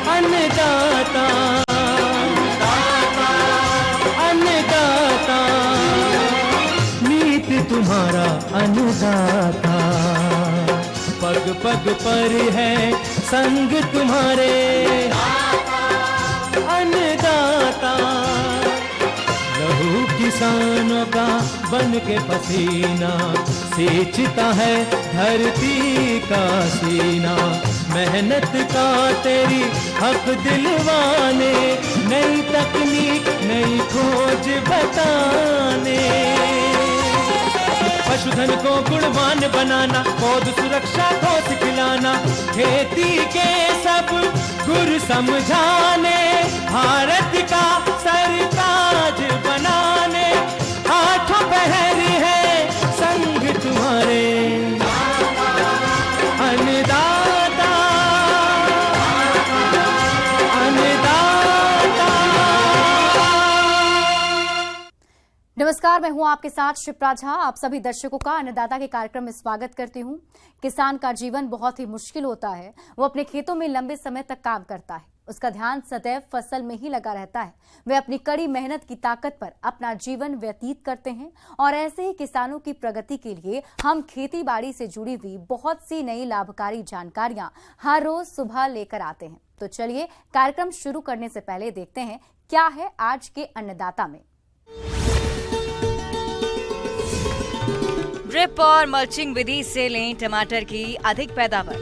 अन्नदाता, अन्नदाता, नीत तुम्हारा अन्नदाता, पग पग पर है संग तुम्हारे अन्नदाता। लहू किसानों का बन के पसीना सींचता है धरती का सीना, मेहनत का तेरी हक दिलवाने, नई तकनीक नई खोज बताने। पशुधन को गुणवान बनाना, पौध सुरक्षा को सिखलाना, खेती के सब गुर समझाने, भारत का सरताज बनाने, आठों पहर है संग तुम्हारे अन्नदाता, अन्नदाता। नमस्कार, मैं हूं आपके साथ शिप्रा झा। आप सभी दर्शकों का अन्नदाता के कार्यक्रम में स्वागत करती हूं। किसान का जीवन बहुत ही मुश्किल होता है। वो अपने खेतों में लंबे समय तक काम करता है, उसका ध्यान सदैव फसल में ही लगा रहता है। वे अपनी कड़ी मेहनत की ताकत पर अपना जीवन व्यतीत करते हैं और ऐसे ही किसानों की प्रगति के लिए हम खेती बाड़ी से जुड़ी हुई बहुत सी नई लाभकारी जानकारियां हर रोज सुबह लेकर आते हैं। तो चलिए कार्यक्रम शुरू करने से पहले देखते हैं क्या है आज के अन्नदाता में। ड्रिप और मल्चिंग विधि से लें टमाटर की अधिक पैदावार।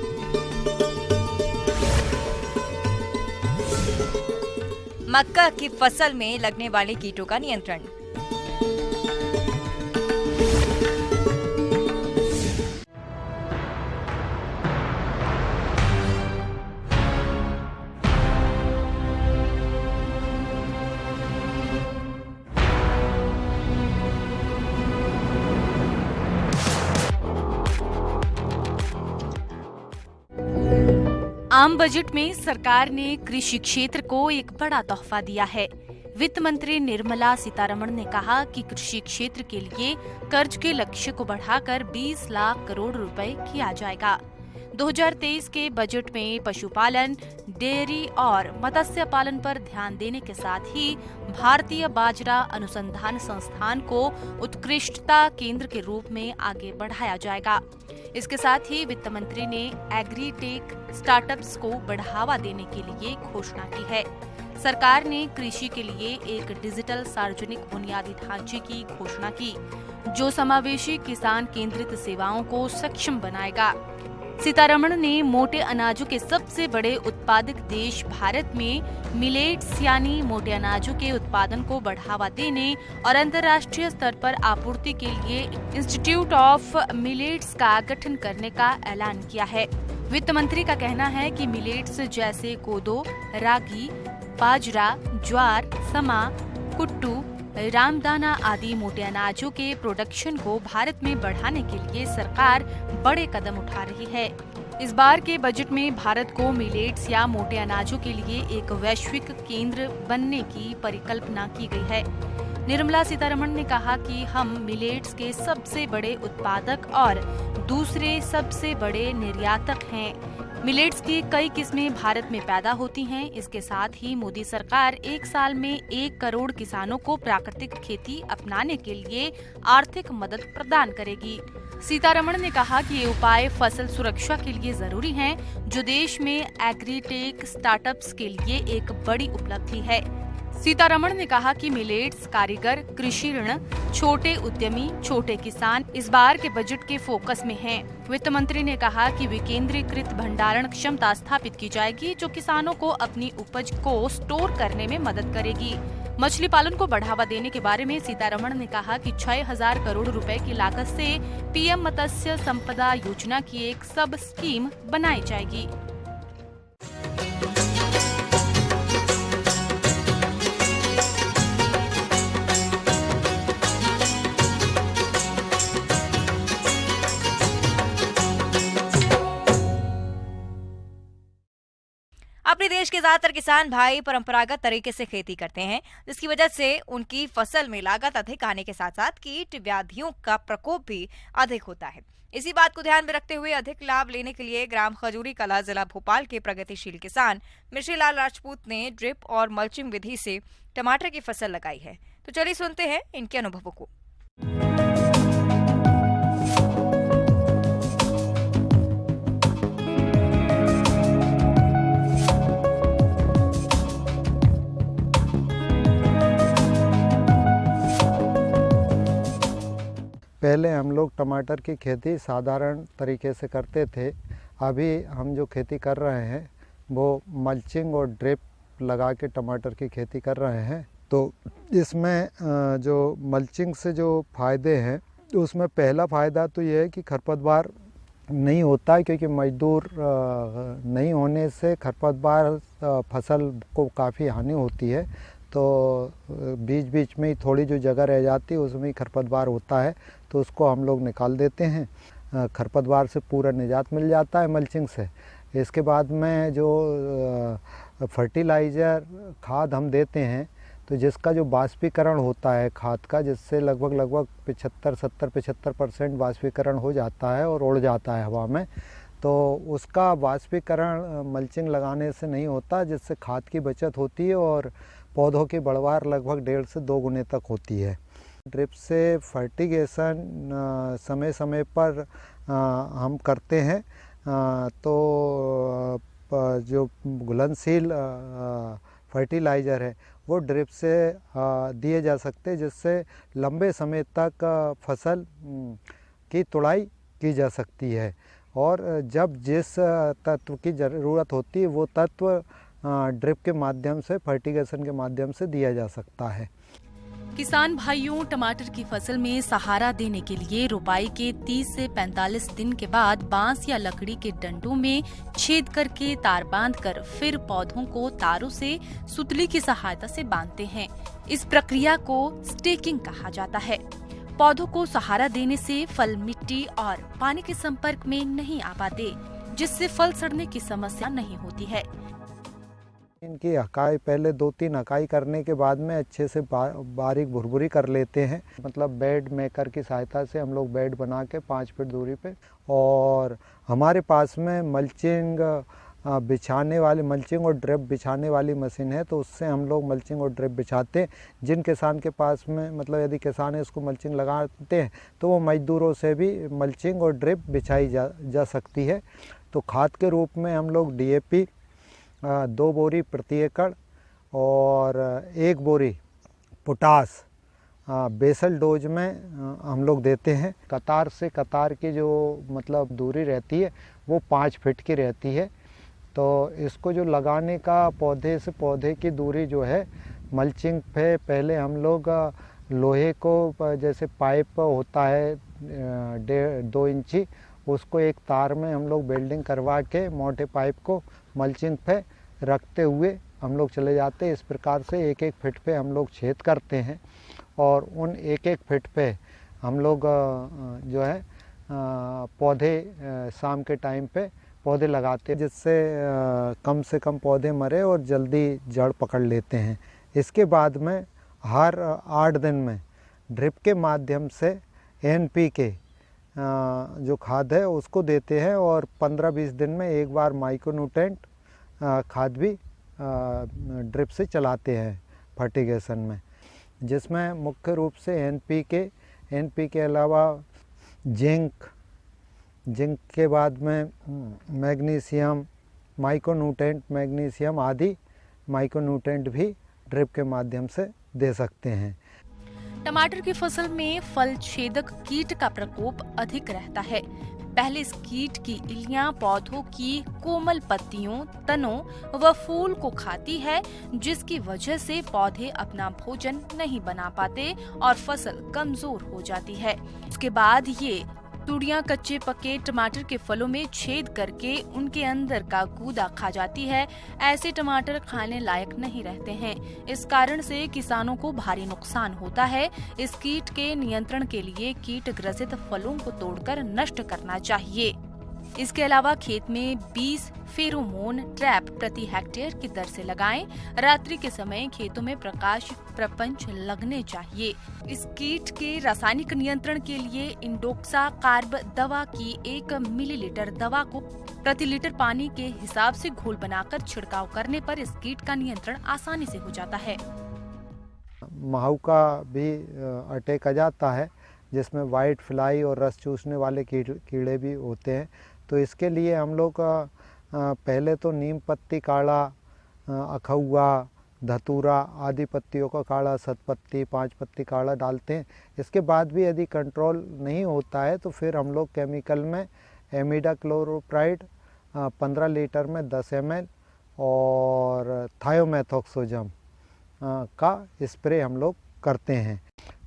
मक्का की फसल में लगने वाले कीटों का नियंत्रण। आम बजट में सरकार ने कृषि क्षेत्र को एक बड़ा तोहफा दिया है। वित्त मंत्री निर्मला सीतारमण ने कहा कि कृषि क्षेत्र के लिए कर्ज के लक्ष्य को बढ़ाकर 20 लाख करोड़ रुपए किया जाएगा। 2023 के बजट में पशुपालन, डेयरी और मत्स्य पालन पर ध्यान देने के साथ ही भारतीय बाजरा अनुसंधान संस्थान को उत्कृष्टता केंद्र के रूप में आगे बढ़ाया जाएगा। इसके साथ ही वित्त मंत्री ने एग्रीटेक स्टार्टअप्स को बढ़ावा देने के लिए घोषणा की है। सरकार ने कृषि के लिए एक डिजिटल सार्वजनिक बुनियादी ढांचे की घोषणा की, जो समावेशी किसान केंद्रित सेवाओं को सक्षम बनाएगा। सीतारमण ने मोटे अनाजों के सबसे बड़े उत्पादक देश भारत में मिलेट्स यानी मोटे अनाजों के उत्पादन को बढ़ावा देने और अंतर्राष्ट्रीय स्तर पर आपूर्ति के लिए इंस्टीट्यूट ऑफ मिलेट्स का गठन करने का ऐलान किया है। वित्त मंत्री का कहना है कि मिलेट्स जैसे कोदो, रागी, बाजरा, ज्वार, समा, कुट्टू, रामदाना आदि मोटे अनाजों के प्रोडक्शन को भारत में बढ़ाने के लिए सरकार बड़े कदम उठा रही है। इस बार के बजट में भारत को मिलेट्स या मोटे अनाजों के लिए एक वैश्विक केंद्र बनने की परिकल्पना की गई है। निर्मला सीतारमण ने कहा कि हम मिलेट्स के सबसे बड़े उत्पादक और दूसरे सबसे बड़े निर्यातक हैं। मिलेट्स की कई किस्में भारत में पैदा होती हैं। इसके साथ ही मोदी सरकार एक साल में 1 करोड़ किसानों को प्राकृतिक खेती अपनाने के लिए आर्थिक मदद प्रदान करेगी। सीतारमण ने कहा कि ये उपाय फसल सुरक्षा के लिए जरूरी हैं, जो देश में एग्रीटेक स्टार्टअप्स के लिए एक बड़ी उपलब्धि है। सीतारमण ने कहा कि मिलेट्स, कारीगर, कृषि ऋण, छोटे उद्यमी, छोटे किसान इस बार के बजट के फोकस में हैं। वित्त मंत्री ने कहा कि विकेंद्रीकृत भंडारण क्षमता स्थापित की जाएगी, जो किसानों को अपनी उपज को स्टोर करने में मदद करेगी। मछली पालन को बढ़ावा देने के बारे में सीतारमण ने कहा कि 6000 करोड़ रुपए की लागत से पीएम मत्स्य संपदा योजना की एक सब स्कीम बनाई जाएगी। अपने देश के ज्यादातर किसान भाई परंपरागत तरीके से खेती करते हैं, जिसकी वजह से उनकी फसल में लागत अधिक आने के साथ साथ कीट व्याधियों का प्रकोप भी अधिक होता है। इसी बात को ध्यान में रखते हुए अधिक लाभ लेने के लिए ग्राम खजूरी कला जिला भोपाल के प्रगतिशील किसान मिश्री लाल राजपूत ने ड्रिप और मल्चिंग विधि से टमाटर की फसल लगाई है। तो चलिए सुनते हैं इनके अनुभवों को। पहले हम लोग टमाटर की खेती साधारण तरीके से करते थे। अभी हम जो खेती कर रहे हैं वो मल्चिंग और ड्रिप लगा के टमाटर की खेती कर रहे हैं। तो इसमें जो मल्चिंग से जो फ़ायदे हैं उसमें पहला फ़ायदा तो ये है कि खरपतवार नहीं होता है, क्योंकि मजदूर नहीं होने से खरपतवार फसल को काफ़ी हानि होती है। तो बीच बीच में ही थोड़ी जो जगह रह जाती है उसमें ही खरपतवार होता है, तो उसको हम लोग निकाल देते हैं। खरपतवार से पूरा निजात मिल जाता है मल्चिंग से। इसके बाद में जो फर्टिलाइज़र खाद हम देते हैं, तो जिसका जो वाष्पीकरण होता है खाद का, जिससे लगभग 75% वाष्पीकरण हो जाता है और उड़ जाता है हवा में, तो उसका वाष्पीकरण मल्चिंग लगाने से नहीं होता, जिससे खाद की बचत होती है और पौधों की बढ़वार लगभग 1.5 से 2 गुने तक होती है। ड्रिप से फर्टिगेशन समय समय पर हम करते हैं, तो जो घुलनशील फर्टिलाइज़र है वो ड्रिप से दिए जा सकते हैं, जिससे लंबे समय तक फसल की तुड़ाई की जा सकती है। और जब जिस तत्व की ज़रूरत होती है वो तत्व ड्रिप के माध्यम से, फर्टिगेशन के माध्यम से दिया जा सकता है। किसान भाइयों, टमाटर की फसल में सहारा देने के लिए रोपाई के 30 से 45 दिन के बाद बांस या लकड़ी के डंडों में छेद करके तार बांधकर फिर पौधों को तारों से सुतली की सहायता से बांधते हैं। इस प्रक्रिया को स्टेकिंग कहा जाता है। पौधों को सहारा देने से फल मिट्टी और पानी के संपर्क में नहीं आ पाते, जिससे फल सड़ने की समस्या नहीं होती है। इनकी हकाई पहले 2-3 हकाई करने के बाद में अच्छे से बारीक भुरभुरी कर लेते हैं। मतलब बेड मेकर की सहायता से हम लोग बेड बना के 5 फीट दूरी पे, और हमारे पास में मल्चिंग और ड्रिप बिछाने वाली मशीन है, तो उससे हम लोग मल्चिंग और ड्रिप बिछाते हैं। जिन किसान के पास में, मतलब यदि किसान है उसको मल्चिंग लगाते हैं, तो वो मजदूरों से भी मल्चिंग और ड्रिप बिछाई जा सकती है। तो खाद के रूप में हम लोग DAP 2 बोरी प्रति एकड़ और 1 बोरी पोटास बेसल डोज में हम लोग देते हैं। कतार से कतार की जो मतलब दूरी रहती है वो 5 फीट की रहती है। तो इसको जो लगाने का पौधे से पौधे की दूरी जो है, मल्चिंग पे पहले हम लोग लोहे को, जैसे पाइप होता है 1.5-2 इंची, उसको एक तार में हम लोग वेल्डिंग करवा के मोटे पाइप को मल्चिंग पे रखते हुए हम लोग चले जाते हैं। इस प्रकार से 1-1 फीट पे हम लोग छेद करते हैं, और उन 1-1 फीट पे हम लोग जो है पौधे शाम के टाइम पे पौधे लगाते हैं, जिससे कम से कम पौधे मरे और जल्दी जड़ पकड़ लेते हैं। इसके बाद में हर 8 दिन में ड्रिप के माध्यम से NPK जो खाद है उसको देते हैं, और 15-20 दिन में एक बार माइक्रोन्यूट्रेंट खाद भी ड्रिप से चलाते हैं फर्टिगेशन में, जिसमें मुख्य रूप से NPK के अलावा जिंक के बाद में मैग्नीशियम, माइक्रोन्यूट्रेंट मैग्नीशियम आदि माइक्रोन्यूट्रेंट भी ड्रिप के माध्यम से दे सकते हैं। टमाटर की फसल में फल छेदक कीट का प्रकोप अधिक रहता है। पहले इस कीट की इल्लियां पौधों की कोमल पत्तियों, तनों व फूल को खाती है, जिसकी वजह से पौधे अपना भोजन नहीं बना पाते और फसल कमजोर हो जाती है। उसके बाद ये तुड़ियां कच्चे पके टमाटर के फलों में छेद करके उनके अंदर का गूदा खा जाती है। ऐसे टमाटर खाने लायक नहीं रहते हैं। इस कारण से किसानों को भारी नुकसान होता है। इस कीट के नियंत्रण के लिए कीट ग्रसित फलों को तोड़कर नष्ट करना चाहिए। इसके अलावा खेत में 20 फेरोमोन ट्रैप प्रति हेक्टेयर की दर से लगाएं। रात्रि के समय खेतों में प्रकाश प्रपंच लगने चाहिए। इस कीट के रासायनिक नियंत्रण के लिए इंडोक्सा कार्ब दवा की 1 मिलीलीटर दवा को प्रति लीटर पानी के हिसाब से घोल बनाकर छिड़काव करने पर इस कीट का नियंत्रण आसानी से हो जाता है। माहू का भी अटैक आ जाता है, जिसमें वाइट फ्लाई और रस चूसने वाले कीड़े भी होते हैं। तो इसके लिए हम लोग पहले तो नीम पत्ती काढ़ा, अखौआ, धतूरा आदि पत्तियों का काढ़ा, सतपत्ती, 5 पत्ती काढ़ा डालते हैं। इसके बाद भी यदि कंट्रोल नहीं होता है तो फिर हम लोग केमिकल में एमिडाक्लोप्राइड 15 लीटर में 10 ml और थायोमेथोक्सोजम का स्प्रे हम लोग करते हैं।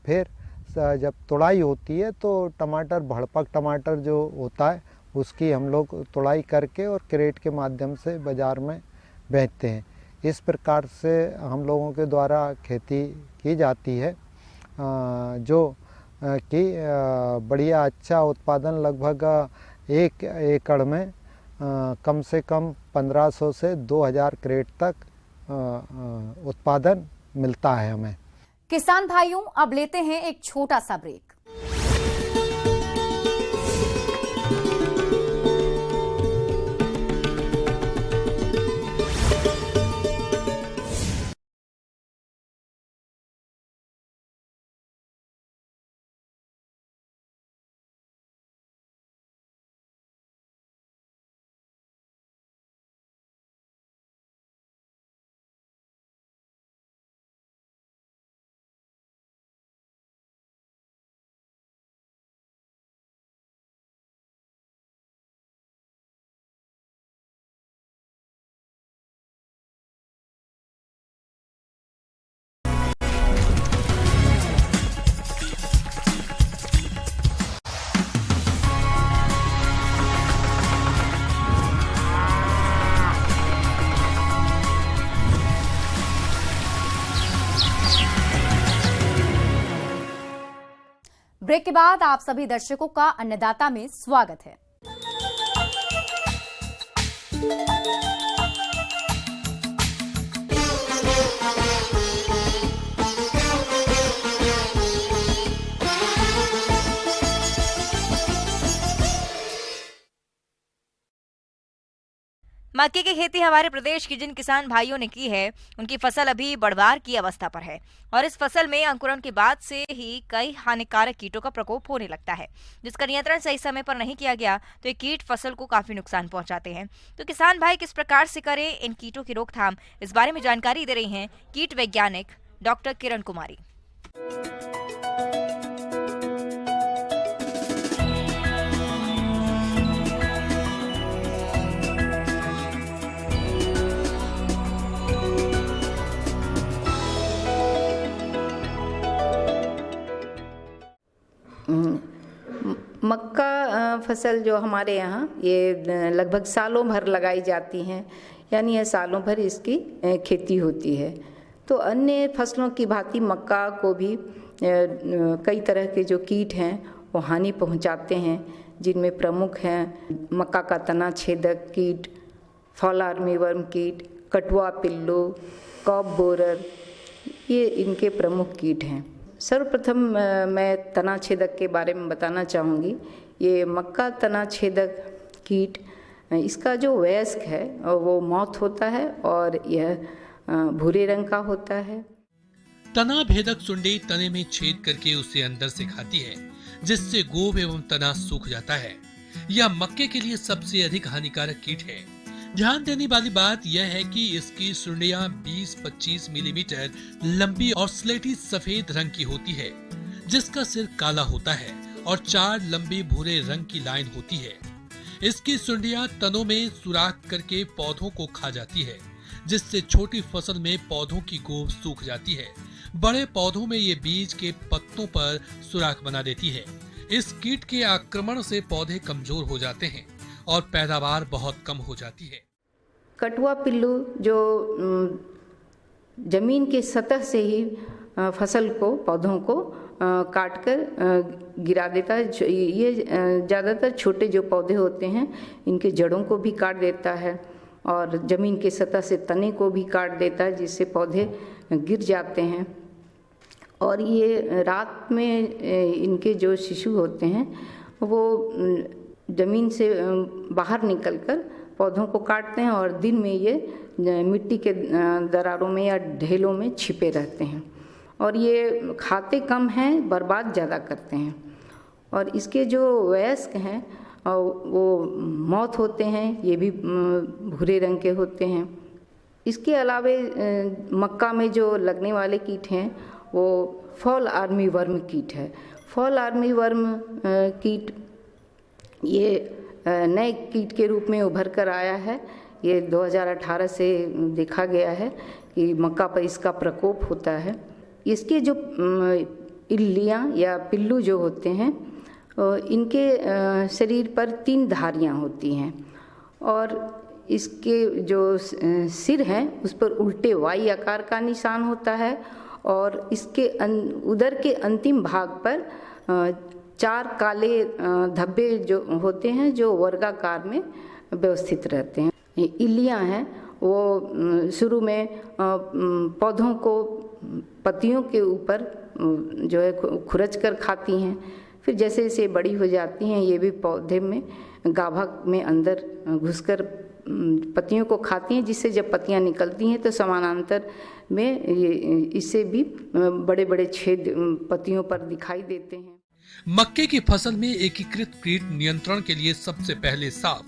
फिर जब तुड़ाई होती है तो टमाटर, भड़पक टमाटर जो होता है उसकी हम लोग तुड़ाई करके और क्रेट के माध्यम से बाज़ार में बेचते हैं। इस प्रकार से हम लोगों के द्वारा खेती की जाती है, जो कि बढ़िया अच्छा उत्पादन लगभग 1 एकड़ में कम से कम 1500 से 2000 क्रेट तक उत्पादन मिलता है हमें। किसान भाइयों, अब लेते हैं एक छोटा सा ब्रेक। ब्रेक के बाद आप सभी दर्शकों का अन्नदाता में स्वागत है। मक्के की खेती हमारे प्रदेश के जिन किसान भाइयों ने की है, उनकी फसल अभी बढ़वार की अवस्था पर है और इस फसल में अंकुरण के बाद से ही कई हानिकारक कीटों का प्रकोप होने लगता है, जिसका नियंत्रण सही समय पर नहीं किया गया तो ये कीट फसल को काफी नुकसान पहुंचाते हैं। तो किसान भाई किस प्रकार से करें इन कीटों की रोकथाम, इस बारे में जानकारी दे रही हैं कीट वैज्ञानिक डॉक्टर किरण कुमारी। मक्का फसल जो हमारे यहाँ ये लगभग सालों भर लगाई जाती हैं, यानी ये सालों भर इसकी खेती होती है। तो अन्य फसलों की भांति मक्का को भी कई तरह के जो कीट हैं वो हानि पहुँचाते हैं, जिनमें प्रमुख हैं मक्का का तना छेदक कीट, फॉल आर्मीवर्म कीट, कटुआ पिल्लू, कॉप बोरर, ये इनके प्रमुख कीट हैं। सर्वप्रथम मैं तना छेदक के बारे में बताना चाहूँगी। ये मक्का तना छेदक कीट, इसका जो वयस्क है वो मौत होता है और यह भूरे रंग का होता है। तना भेदक सुंडी तने में छेद करके उसे अंदर से खाती है, जिससे गोब एवं तना सूख जाता है। यह मक्के के लिए सबसे अधिक हानिकारक कीट है। ध्यान देने वाली बात यह है कि इसकी सुंडियां 20-25 मिलीमीटर लंबी और स्लेटी सफेद रंग की होती है, जिसका सिर काला होता है और 4 लंबी भूरे रंग की लाइन होती है। इसकी सुंडियां तनों में सुराख करके पौधों को खा जाती है, जिससे छोटी फसल में पौधों की गोब सूख जाती है। बड़े पौधों में ये बीज के पत्तों पर सुराख बना देती है। इस कीट के आक्रमण से पौधे कमजोर हो जाते हैं और पैदावार बहुत कम हो जाती है। कटुआ पिल्लू जो जमीन के सतह से ही फसल को, पौधों को काटकर गिरा देता है। ये ज़्यादातर छोटे जो पौधे होते हैं इनके जड़ों को भी काट देता है और ज़मीन के सतह से तने को भी काट देता है, जिससे पौधे गिर जाते हैं। और ये रात में इनके जो शिशु होते हैं वो ज़मीन से बाहर निकलकर पौधों को काटते हैं और दिन में ये मिट्टी के दरारों में या ढेलों में छिपे रहते हैं। और ये खाते कम हैं, बर्बाद ज़्यादा करते हैं। और इसके जो वयस्क हैं वो मौत होते हैं, ये भी भूरे रंग के होते हैं। इसके अलावे मक्का में जो लगने वाले कीट हैं वो फॉल आर्मी वर्म कीट है। फॉल आर्मी वर्म कीट ये नए कीट के रूप में उभर कर आया है। ये 2018 से देखा गया है कि मक्का पर इसका प्रकोप होता है। इसके जो इल्लियाँ या पिल्लू जो होते हैं इनके शरीर पर 3 धारियाँ होती हैं और इसके जो सिर हैं उस पर उल्टे वाई आकार का निशान होता है और इसके उदर के अंतिम भाग पर 4 काले धब्बे जो होते हैं जो वर्गाकार में व्यवस्थित रहते हैं। इल्लियाँ हैं वो शुरू में पौधों को पत्तियों के ऊपर जो है खुरच कर खाती हैं। फिर जैसे जैसे बड़ी हो जाती हैं ये भी पौधे में गाभा में अंदर घुसकर पत्तियों को खाती हैं, जिससे जब पत्तियां निकलती हैं तो समानांतर में इससे भी बड़े बड़े छेद पत्तियों पर दिखाई देते हैं। मक्के की फसल में एकीकृत कीट नियंत्रण के लिए सबसे पहले साफ,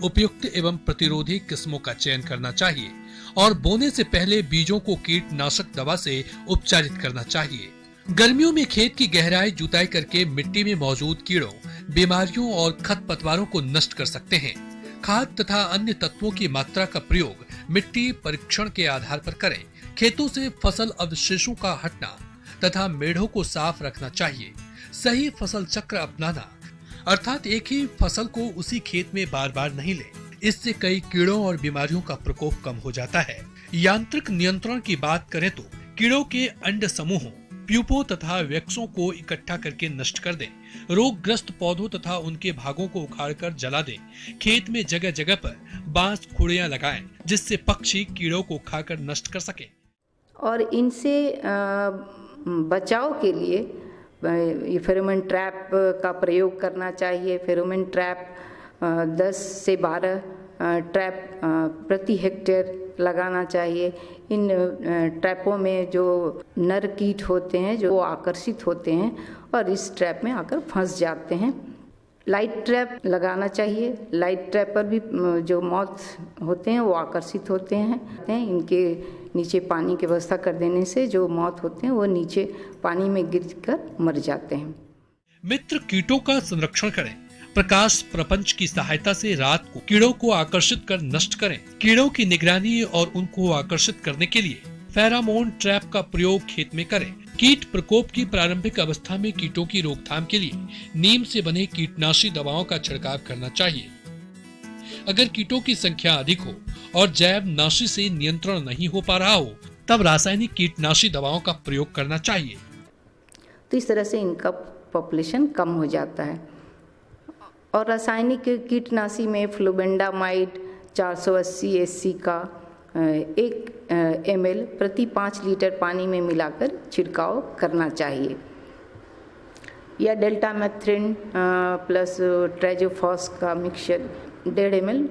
उपयुक्त एवं प्रतिरोधी किस्मों का चयन करना चाहिए और बोने से पहले बीजों को कीटनाशक दवा से उपचारित करना चाहिए। गर्मियों में खेत की गहराई जुताई करके मिट्टी में मौजूद कीड़ों, बीमारियों और खरपतवारों को नष्ट कर सकते हैं। खाद तथा अन्य तत्वों की मात्रा का प्रयोग मिट्टी परीक्षण के आधार पर करें। खेतों से फसल अवशेषों का हटना तथा मेढ़ों को साफ रखना चाहिए। सही फसल चक्र अपनाना अर्थात एक ही फसल को उसी खेत में बार बार नहीं ले, इससे कई कीड़ों और बीमारियों का प्रकोप कम हो जाता है। यांत्रिक नियंत्रण की बात करें तो कीड़ों के अंड समूहों, प्यूपों तथा वैक्सों को इकट्ठा करके नष्ट कर दें। रोगग्रस्त पौधों तथा उनके भागों को उखाड़कर जला दें। खेत में जगह जगह पर बांस खुड़ियां लगाएं, जिससे पक्षी कीड़ों को खाकर नष्ट कर सकें। और इनसे बचाव के लिए ये फेरोमोन ट्रैप का प्रयोग करना चाहिए। फेरोमोन ट्रैप 10 से 12 ट्रैप प्रति हेक्टेयर लगाना चाहिए। इन ट्रैपों में जो नर कीट होते हैं जो आकर्षित होते हैं और इस ट्रैप में आकर फंस जाते हैं। लाइट ट्रैप लगाना चाहिए। लाइट ट्रैप पर भी जो मौत होते हैं वो आकर्षित होते हैं। इनके नीचे पानी की व्यवस्था कर देने से जो मौत होते हैं वो नीचे पानी में गिरकर मर जाते हैं। मित्र कीटों का संरक्षण करें। प्रकाश प्रपंच की सहायता से रात को कीड़ों को आकर्षित कर नष्ट करें। कीड़ों की निगरानी और उनको आकर्षित करने के लिए फेरोमोन ट्रैप का प्रयोग खेत में करें। कीट प्रकोप की प्रारंभिक अवस्था में कीटों की रोकथाम के लिए नीम से बने कीटनाशी दवाओं का छिड़काव करना चाहिए। अगर कीटों की संख्या अधिक हो और जैव नाशी से नियंत्रण नहीं हो पा रहा हो तब रासायनिक कीटनाशी दवाओं का प्रयोग करना चाहिए। तो इस तरह से इनका पॉपुलेशन कम हो जाता है। और रासायनिक कीटनाशी में फ्लुबेंडामाइड 480 SC का 1 ml प्रति 5 लीटर पानी में मिलाकर छिड़काव करना चाहिए, या डेल्टामेथ्रिन प्लस ट्राइजोफॉस का मिक्सचर 1.5 ml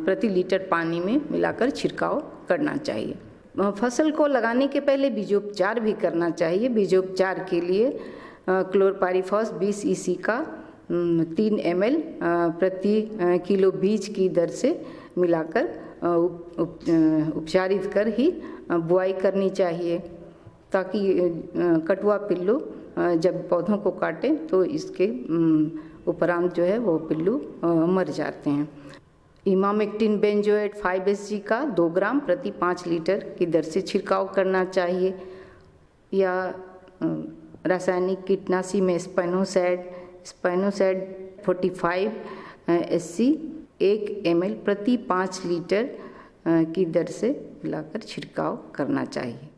प्रति लीटर पानी में मिलाकर छिड़काव करना चाहिए। फसल को लगाने के पहले बीजोपचार भी करना चाहिए। बीजोपचार के लिए क्लोरपाइरीफॉस 20 EC का 3 ml प्रति किलो बीज की दर से मिलाकर उपचारित कर ही बुआई करनी चाहिए, ताकि कटुआ पिल्लू जब पौधों को काटे तो इसके उपरांत जो है वो पिल्लू मर जाते हैं। इमामेक्टिन बेंजोएट 5 SG का 2 ग्राम प्रति 5 लीटर की दर से छिड़काव करना चाहिए, या रासायनिक कीटनाशी में स्पाइनोसैड 45 SC 1 ml प्रति 5 लीटर की दर से मिलाकर छिड़काव करना चाहिए।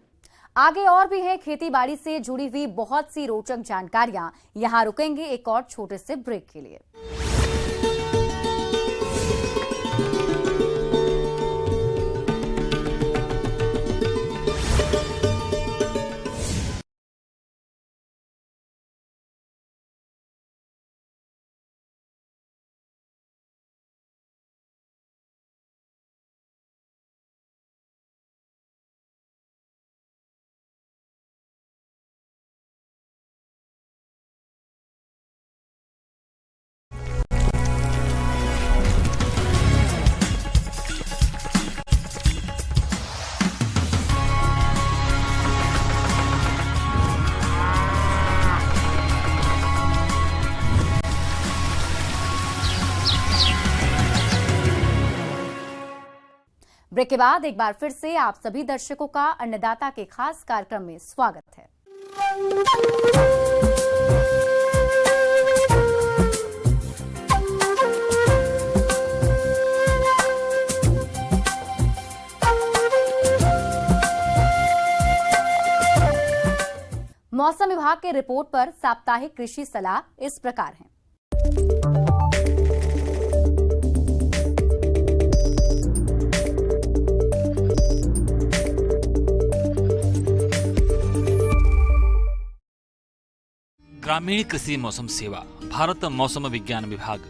आगे और भी है खेती बाड़ी से जुड़ी हुई बहुत सी रोचक जानकारियां। यहां रुकेंगे एक और छोटे से ब्रेक के लिए। ब्रेक के बाद एक बार फिर से आप सभी दर्शकों का अन्नदाता के खास कार्यक्रम में स्वागत है। मौसम विभाग के रिपोर्ट पर साप्ताहिक कृषि सलाह इस प्रकार है। ग्रामीण कृषि मौसम सेवा, भारत मौसम विज्ञान विभाग,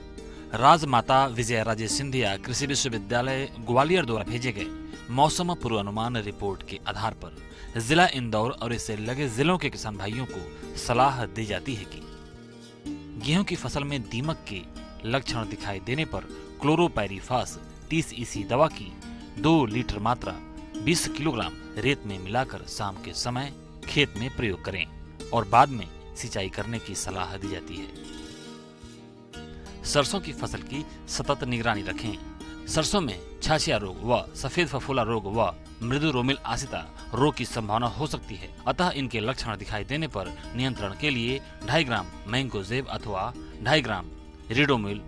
राजमाता विजय राजे सिंधिया कृषि विश्वविद्यालय ग्वालियर द्वारा भेजे गए मौसम पूर्वानुमान रिपोर्ट के आधार पर जिला इंदौर और इससे लगे जिलों के किसान भाइयों को सलाह दी जाती है कि गेहूं की फसल में दीमक के लक्षण दिखाई देने पर क्लोरोपाइरीफास 30 EC दवा की 2 लीटर मात्रा 20 किलोग्राम रेत में मिलाकर शाम के समय खेत में प्रयोग करें और बाद में सिंचाई करने की सलाह दी जाती है। सरसों की फसल की सतत निगरानी रखें। सरसों में छाछिया रोग व सफेद फफूला रोग व मृदु रोमिल आसिता रोग की संभावना हो सकती है, अतः इनके लक्षण दिखाई देने पर नियंत्रण के लिए 2.5 ग्राम मैंगोजेब अथवा 2.5 ग्राम रिडोमिल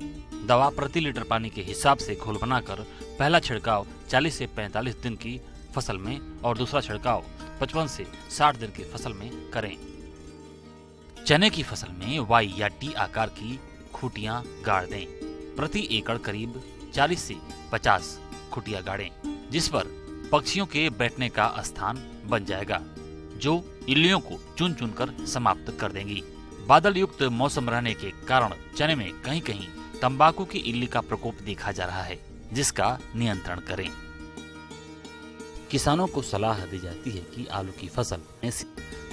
दवा प्रति लीटर पानी के हिसाब से घोल बनाकर पहला छिड़काव 40 से 45 दिन की फसल में और दूसरा छिड़काव 55 से 60 दिन की फसल में करें। चने की फसल में वाई या टी आकार की खूंटियां गाड़ दें। प्रति एकड़ करीब 40 से 50 खूंटियां गाड़ें, जिस पर पक्षियों के बैठने का स्थान बन जाएगा, जो इल्लियों को चुन चुन कर समाप्त कर देंगी। बादल युक्त मौसम रहने के कारण चने में कहीं कहीं तंबाकू की इल्ली का प्रकोप देखा जा रहा है, जिसका नियंत्रण करें। किसानों को सलाह दी जाती है कि आलू की फसल में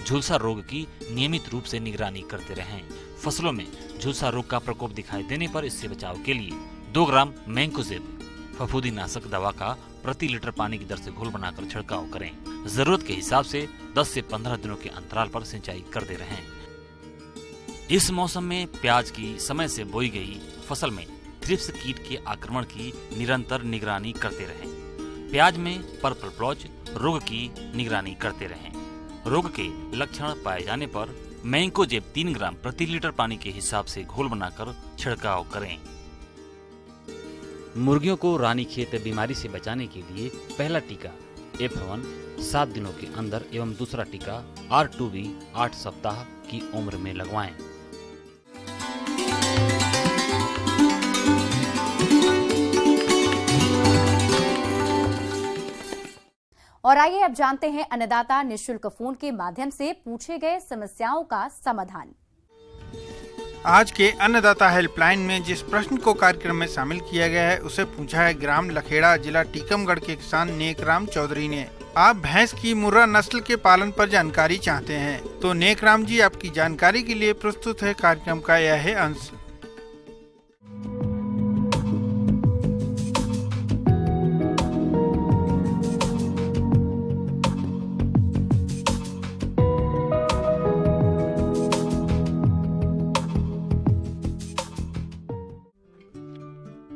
झुलसा रोग की नियमित रूप से निगरानी करते रहें। फसलों में झुलसा रोग का प्रकोप दिखाई देने पर इससे बचाव के लिए 2 ग्राम मैंकोजेब फफूंदीनाशक दवा का प्रति लीटर पानी की दर से घोल बनाकर छिड़काव करें। जरूरत के हिसाब से 10 से 15 दिनों के अंतराल पर सिंचाई करते रहें। इस मौसम में प्याज की समय से बोई गई फसल में थ्रिप्स कीट के आक्रमण की निरंतर निगरानी करते रहें। प्याज में पर्पल ब्लॉच रोग की निगरानी करते रहें। रोग के लक्षण पाए जाने पर मैंकोजेब 3 ग्राम प्रति लीटर पानी के हिसाब से घोल बनाकर छिड़काव करें। मुर्गियों को रानीखेत बीमारी से बचाने के लिए पहला टीका F1 7 दिनों के अंदर एवं दूसरा टीका R2B 8 सप्ताह की उम्र में लगवाएं। और आइए अब जानते हैं अन्नदाता निःशुल्क फोन के माध्यम से पूछे गए समस्याओं का समाधान। आज के अन्नदाता हेल्पलाइन में जिस प्रश्न को कार्यक्रम में शामिल किया गया है उसे पूछा है ग्राम लखेड़ा जिला टीकमगढ़ के किसान नेकराम चौधरी ने। आप भैंस की मुर्रा नस्ल के पालन पर जानकारी चाहते हैं तो नेकराम जी आपकी जानकारी के लिए प्रस्तुत है कार्यक्रम का यह है अंश।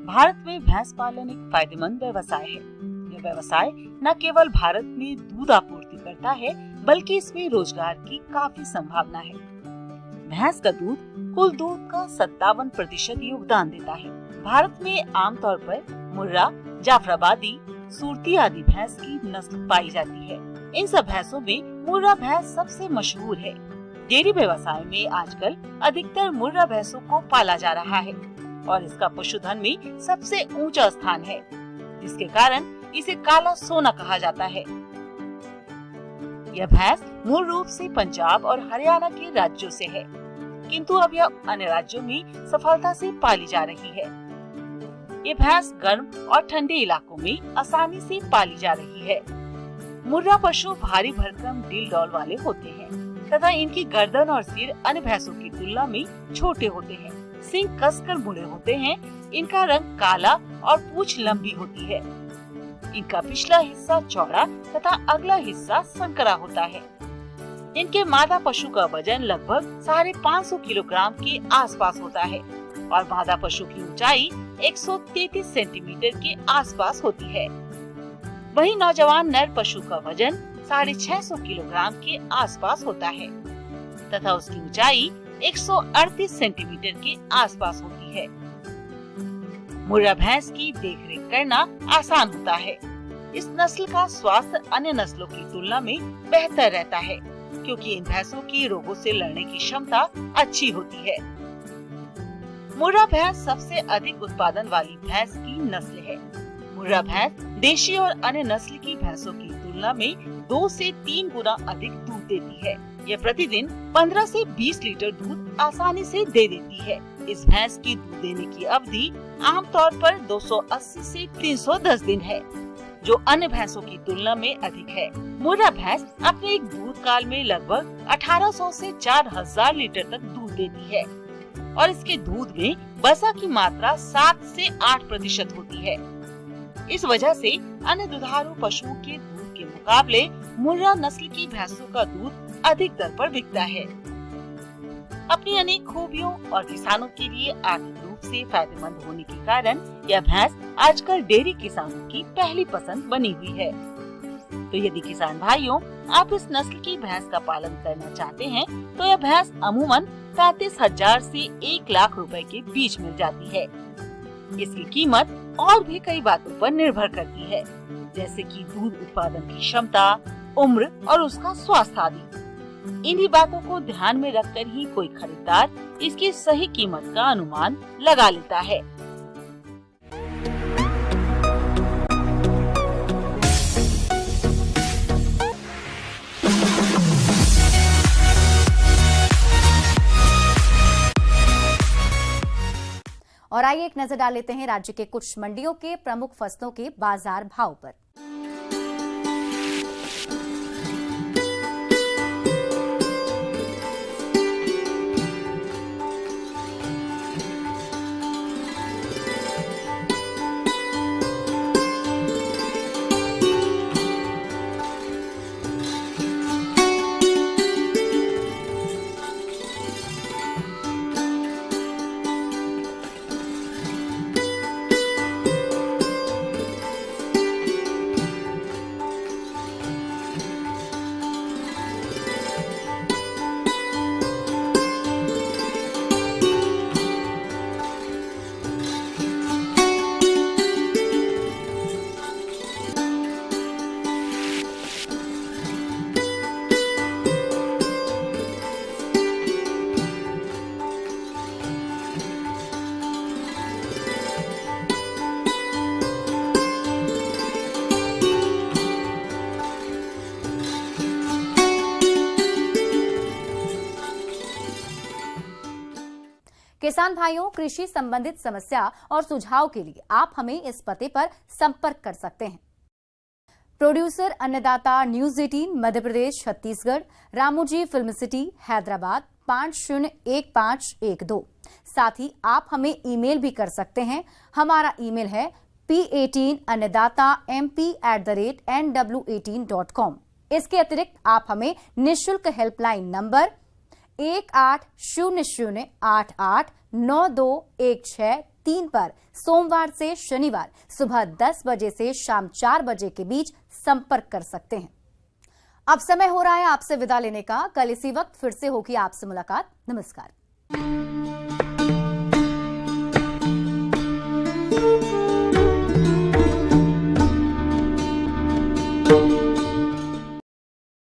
भारत में भैंस पालन एक फायदेमंद व्यवसाय है। यह व्यवसाय न केवल भारत में दूध आपूर्ति करता है बल्कि इसमें रोजगार की काफी संभावना है। भैंस का दूध कुल दूध का 57% योगदान देता है। भारत में आमतौर पर मुर्रा, जाफराबादी, सूरती आदि भैंस की नस्ल पाई जाती है। इन सब भैंसों में मुर्रा भैंस सबसे मशहूर है। डेयरी व्यवसाय में आजकल अधिकतर मुर्रा भैंसों को पाला जा रहा है और इसका पशुधन में सबसे ऊंचा स्थान है, जिसके कारण इसे काला सोना कहा जाता है। यह भैंस मूल रूप से पंजाब और हरियाणा के राज्यों से है, किंतु अब यह अन्य राज्यों में सफलता से पाली जा रही है। ये भैंस गर्म और ठंडे इलाकों में आसानी से पाली जा रही है। मुर्रा पशु भारी भरकम डील डॉल वाले होते हैं तथा इनकी गर्दन और सिर अन्य भैंसों की तुलना में छोटे होते हैं। सींग कसकर मुड़े होते हैं। इनका रंग काला और पूंछ लंबी होती है। इनका पिछला हिस्सा चौड़ा तथा अगला हिस्सा संकरा होता है। इनके मादा पशु का वजन लगभग 550 किलोग्राम के आसपास होता है और मादा पशु की ऊंचाई 133 सेंटीमीटर के आसपास होती है। वहीं नौजवान नर पशु का वजन 650 किलोग्राम के आसपास होता है तथा उसकी ऊंचाई 138 सेंटीमीटर के आसपास होती है। मुर्रा भैंस की देखरेख करना आसान होता है। इस नस्ल का स्वास्थ्य अन्य नस्लों की तुलना में बेहतर रहता है क्योंकि इन भैंसों की रोगों से लड़ने की क्षमता अच्छी होती है। मुर्रा भैंस सबसे अधिक उत्पादन वाली भैंस की नस्ल है। मुर्रा भैंस देशी और अन्य नस्ल की भैंसों की तुलना में 2 से 3 गुना अधिक दूध देती है। यह प्रतिदिन 15 से 20 लीटर दूध आसानी से दे देती है। इस भैंस की दूध देने की अवधि आमतौर पर 280 से 310 दिन है, जो अन्य भैंसों की तुलना में अधिक है। मुर्रा भैंस अपने एक दूध काल में लगभग 1800 से 4000 लीटर तक दूध देती है और इसके दूध में वसा की मात्रा 7 से 8% होती है। इस वजह से अन्य दुधारू पशुओं के दूध के मुकाबले मुर्रा नस्ल की भैंसों का दूध अधिक दर पर बिकता है। अपनी अनेक खूबियों और किसानों के लिए आर्थिक रूप से फायदेमंद होने के कारण यह भैंस आजकल डेयरी किसानों की पहली पसंद बनी हुई है। तो यदि किसान भाइयों आप इस नस्ल की भैंस का पालन करना चाहते हैं तो यह भैंस अमूमन 35,000 से 1 लाख रुपए के बीच मिल जाती है। इसकी कीमत और भी कई बातों पर निर्भर करती है, जैसे कि दूध उत्पादन की क्षमता, उम्र और उसका स्वास्थ्य आदि। इन्हीं बातों को ध्यान में रखकर ही कोई खरीदार इसकी सही कीमत का अनुमान लगा लेता है। और आइए एक नजर डाल लेते हैं राज्य के कुछ मंडियों के प्रमुख फसलों के बाजार भाव पर। किसान भाइयों, कृषि संबंधित समस्या और सुझाव के लिए आप हमें इस पते पर संपर्क कर सकते हैं। प्रोड्यूसर अन्नदाता news 18 Madhya Pradesh Chhattisgarh, Ramoji film city Hyderabad 501512। साथ ही आप हमें ईमेल भी कर सकते हैं। हमारा ईमेल है p18annadatamp@nw18.com। इसके अतिरिक्त आप हमें निःशुल्क हेल्पलाइन नंबर 1800889216 पर सोमवार से शनिवार सुबह 10 बजे से शाम 4 बजे के बीच संपर्क कर सकते हैं। अब समय हो रहा है आपसे विदा लेने का। कल इसी वक्त फिर से होगी आपसे मुलाकात। नमस्कार।